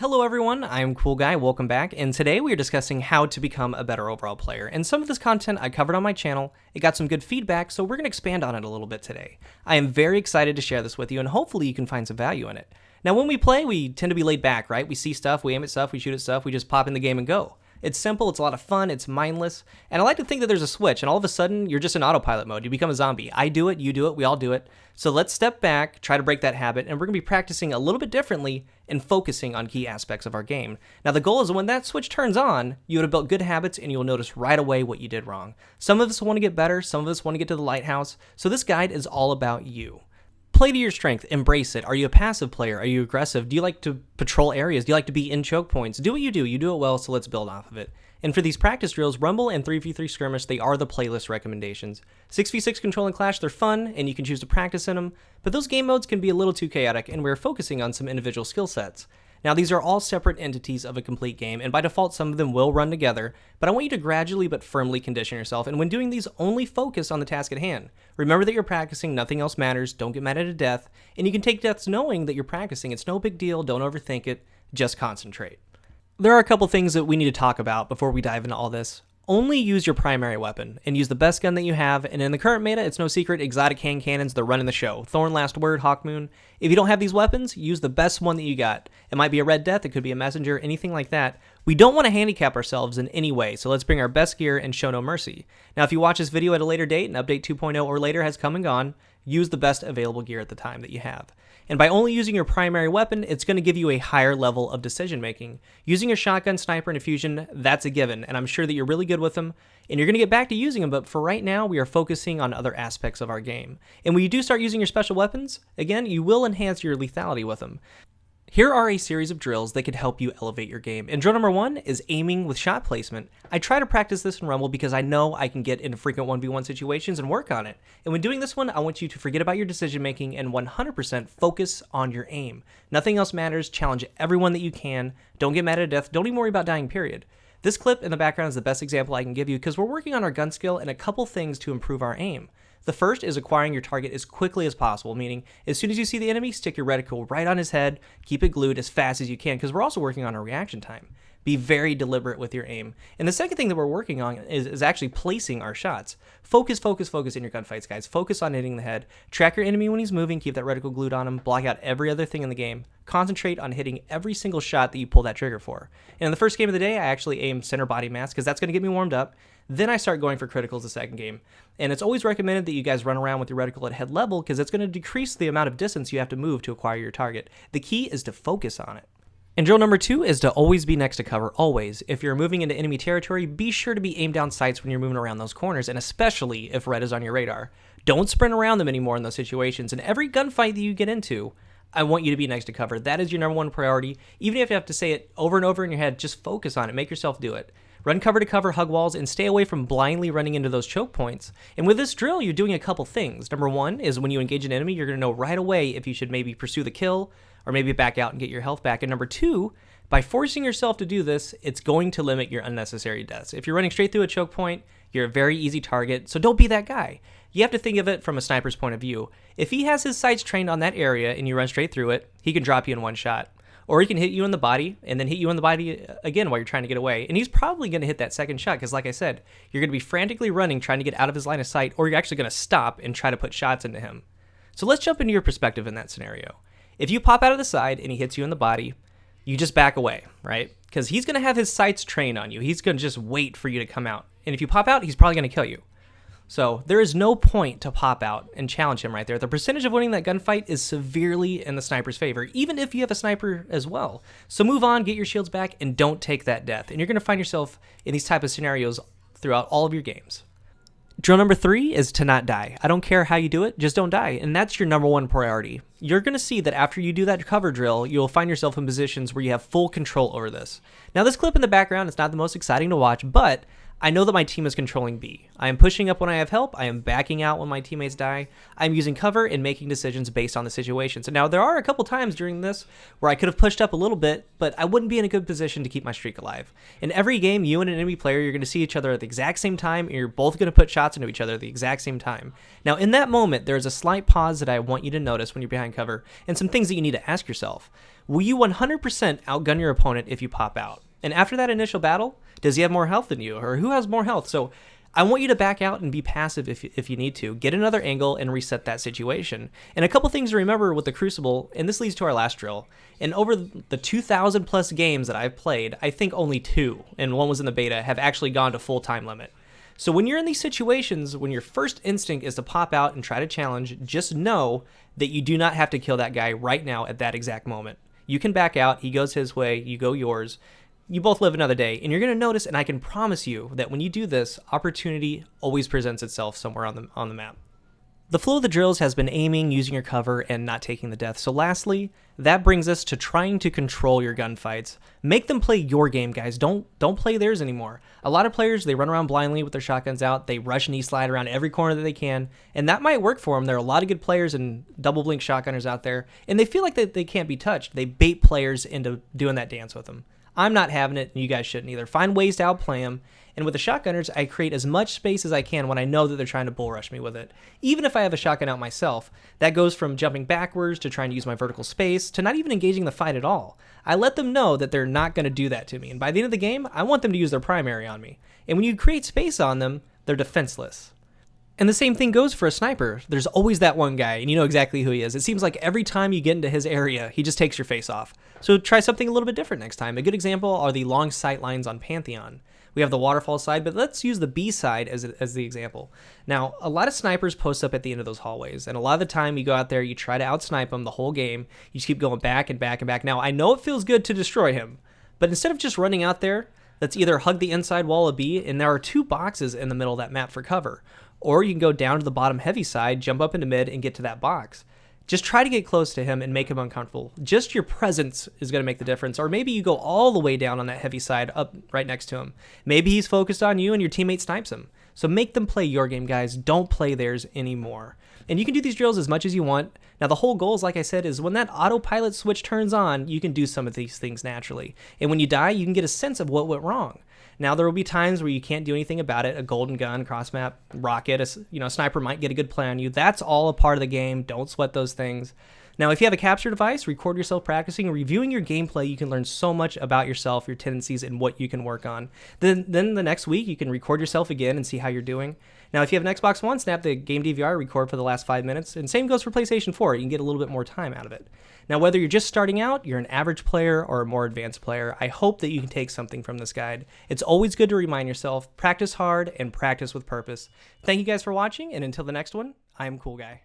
Hello everyone, I'm Cool Guy, welcome back, and today we are discussing how to become a better overall player. And some of this content I covered on my channel, it got some good feedback, so we're going to expand on it a little bit today. I am very excited to share this with you, and hopefully you can find some value in it. Now when we play, we tend to be laid back, right? We see stuff, we aim at stuff, we shoot at stuff, we just pop in the game and go. It's simple, it's a lot of fun, it's mindless, and I like to think that there's a switch, and all of a sudden, you're just in autopilot mode. You become a zombie. I do it, you do it, we all do it. So let's step back, try to break that habit, and we're going to be practicing a little bit differently and focusing on key aspects of our game. Now, the goal is when that switch turns on, you would have built good habits, and you'll notice right away what you did wrong. Some of us want to get better, some of us want to get to the lighthouse, so this guide is all about you. Play to your strength, embrace it. Are you a passive player? Are you aggressive? Do you like to patrol areas? Do you like to be in choke points? Do what you do it well, so let's build off of it. And for these practice drills, Rumble and 3v3 Skirmish, they are the playlist recommendations. 6v6 Control and Clash, they're fun, and you can choose to practice in them, but those game modes can be a little too chaotic, and we're focusing on some individual skill sets. Now, these are all separate entities of a complete game, and by default, some of them will run together, but I want you to gradually but firmly condition yourself, and when doing these, only focus on the task at hand. Remember that you're practicing, nothing else matters, don't get mad at a death, and you can take deaths knowing that you're practicing. It's no big deal, don't overthink it, just concentrate. There are a couple things that we need to talk about before we dive into all this. Only use your primary weapon, and use the best gun that you have, and in the current meta, it's no secret, exotic hand cannons, they're running the show. Thorn, Last Word, Hawkmoon. If you don't have these weapons, use the best one that you got. It might be a Red Death, it could be a Messenger, anything like that. We don't want to handicap ourselves in any way, so let's bring our best gear and show no mercy. Now, if you watch this video at a later date, and Update 2.0 or later has come and gone, use the best available gear at the time that you have. And by only using your primary weapon, it's going to give you a higher level of decision making. Using your shotgun, sniper, and diffusion, that's a given, and I'm sure that you're really good with them, and you're going to get back to using them, but for right now, we are focusing on other aspects of our game. And when you do start using your special weapons, again, you will enhance your lethality with them. Here are a series of drills that could help you elevate your game. And drill number 1 is aiming with shot placement. I try to practice this in Rumble because I know I can get into frequent 1v1 situations and work on it. And when doing this one, I want you to forget about your decision making and 100% focus on your aim. Nothing else matters. Challenge everyone that you can. Don't get mad at death. Don't even worry about dying, period. This clip in the background is the best example I can give you because we're working on our gun skill and a couple things to improve our aim. The first is acquiring your target as quickly as possible, meaning as soon as you see the enemy, stick your reticle right on his head, keep it glued as fast as you can, because we're also working on our reaction time. Be very deliberate with your aim. And the second thing that we're working on is actually placing our shots. Focus in your gunfights, guys. Focus on hitting the head. Track your enemy when he's moving, keep that reticle glued on him, block out every other thing in the game. Concentrate on hitting every single shot that you pull that trigger for. And in the first game of the day, I actually aim center body mass, because that's going to get me warmed up. Then I start going for criticals the second game. And it's always recommended that you guys run around with your reticle at head level because it's going to decrease the amount of distance you have to move to acquire your target. The key is to focus on it. And drill number 2 is to always be next to cover, always. If you're moving into enemy territory, be sure to be aimed down sights when you're moving around those corners, and especially if red is on your radar. Don't sprint around them anymore in those situations. In every gunfight that you get into, I want you to be next to cover. That is your number 1 priority. Even if you have to say it over and over in your head, just focus on it. Make yourself do it. Run cover to cover, hug walls, and stay away from blindly running into those choke points. And with this drill, you're doing a couple things. Number 1 is when you engage an enemy, you're going to know right away if you should maybe pursue the kill or maybe back out and get your health back. And number 2, by forcing yourself to do this, it's going to limit your unnecessary deaths. If you're running straight through a choke point, you're a very easy target, so don't be that guy. You have to think of it from a sniper's point of view. If he has his sights trained on that area and you run straight through it, he can drop you in one shot. Or he can hit you in the body and then hit you in the body again while you're trying to get away. And he's probably going to hit that second shot because, like I said, you're going to be frantically running, trying to get out of his line of sight, or you're actually going to stop and try to put shots into him. So let's jump into your perspective in that scenario. If you pop out of the side and he hits you in the body, you just back away, right? Because he's going to have his sights trained on you. He's going to just wait for you to come out. And if you pop out, he's probably going to kill you. So there is no point to pop out and challenge him right there. The percentage of winning that gunfight is severely in the sniper's favor, even if you have a sniper as well. So move on, get your shields back, and don't take that death. And you're going to find yourself in these type of scenarios throughout all of your games. Drill number 3 is to not die. I don't care how you do it, just don't die. And that's your number 1 priority. You're going to see that after you do that cover drill, you'll find yourself in positions where you have full control over this. Now this clip in the background is not the most exciting to watch, but I know that my team is controlling B. I am pushing up when I have help. I am backing out when my teammates die. I'm using cover and making decisions based on the situation. So now there are a couple times during this where I could have pushed up a little bit, but I wouldn't be in a good position to keep my streak alive. In every game, you and an enemy player, you're going to see each other at the exact same time, and you're both going to put shots into each other at the exact same time. Now, in that moment, there's a slight pause that I want you to notice when you're behind cover, and some things that you need to ask yourself. Will you 100% outgun your opponent if you pop out? And after that initial battle, does he have more health than you? Or who has more health? So I want you to back out and be passive if you need to. Get another angle and reset that situation. And a couple things to remember with the Crucible, and this leads to our last drill. And over the 2,000 plus games that I've played, I think only 2, and one was in the beta, have actually gone to full time limit. So when you're in these situations, when your first instinct is to pop out and try to challenge, just know that you do not have to kill that guy right now at that exact moment. You can back out, he goes his way, you go yours. You both live another day, and you're going to notice, and I can promise you that when you do this, opportunity always presents itself somewhere on the map. The flow of the drills has been aiming, using your cover, and not taking the death. So lastly, that brings us to trying to control your gunfights. Make them play your game, guys. Don't play theirs anymore. A lot of players, they run around blindly with their shotguns out. They rush knee slide around every corner that they can, and that might work for them. There are a lot of good players and double blink shotgunners out there, and they feel like they can't be touched. They bait players into doing that dance with them. I'm not having it, and you guys shouldn't either. Find ways to outplay them. And with the shotgunners, I create as much space as I can when I know that they're trying to bull rush me with it. Even if I have a shotgun out myself, that goes from jumping backwards to trying to use my vertical space to not even engaging the fight at all. I let them know that they're not going to do that to me. And by the end of the game, I want them to use their primary on me. And when you create space on them, they're defenseless. And the same thing goes for a sniper. There's always that one guy, and you know exactly who he is. It seems like every time you get into his area, he just takes your face off. So try something a little bit different next time. A good example are the long sight lines on Pantheon. We have the waterfall side, but let's use the B side as the example. Now, a lot of snipers post up at the end of those hallways, and a lot of the time you go out there, you try to outsnipe them the whole game. You just keep going back and back and back. Now, I know it feels good to destroy him, but instead of just running out there, let's either hug the inside wall of B, and there are 2 boxes in the middle of that map for cover. Or you can go down to the bottom heavy side, jump up into mid, and get to that box. Just try to get close to him and make him uncomfortable. Just your presence is going to make the difference. Or maybe you go all the way down on that heavy side up right next to him. Maybe he's focused on you and your teammate snipes him. So make them play your game, guys. Don't play theirs anymore. And you can do these drills as much as you want. Now, the whole goal is, like I said, is when that autopilot switch turns on, you can do some of these things naturally. And when you die, you can get a sense of what went wrong. Now, there will be times where you can't do anything about it. A golden gun, cross map, rocket, a sniper might get a good play on you. That's all a part of the game. Don't sweat those things. Now, if you have a capture device, record yourself practicing and reviewing your gameplay. You can learn so much about yourself, your tendencies, and what you can work on. Then the next week, you can record yourself again and see how you're doing. Now, if you have an Xbox One, snap the game DVR, record for the last 5 minutes, and same goes for PlayStation 4. You can get a little bit more time out of it. Now, whether you're just starting out, you're an average player, or a more advanced player, I hope that you can take something from this guide. It's always good to remind yourself, practice hard and practice with purpose. Thank you guys for watching, and until the next one, I am Cool Guy.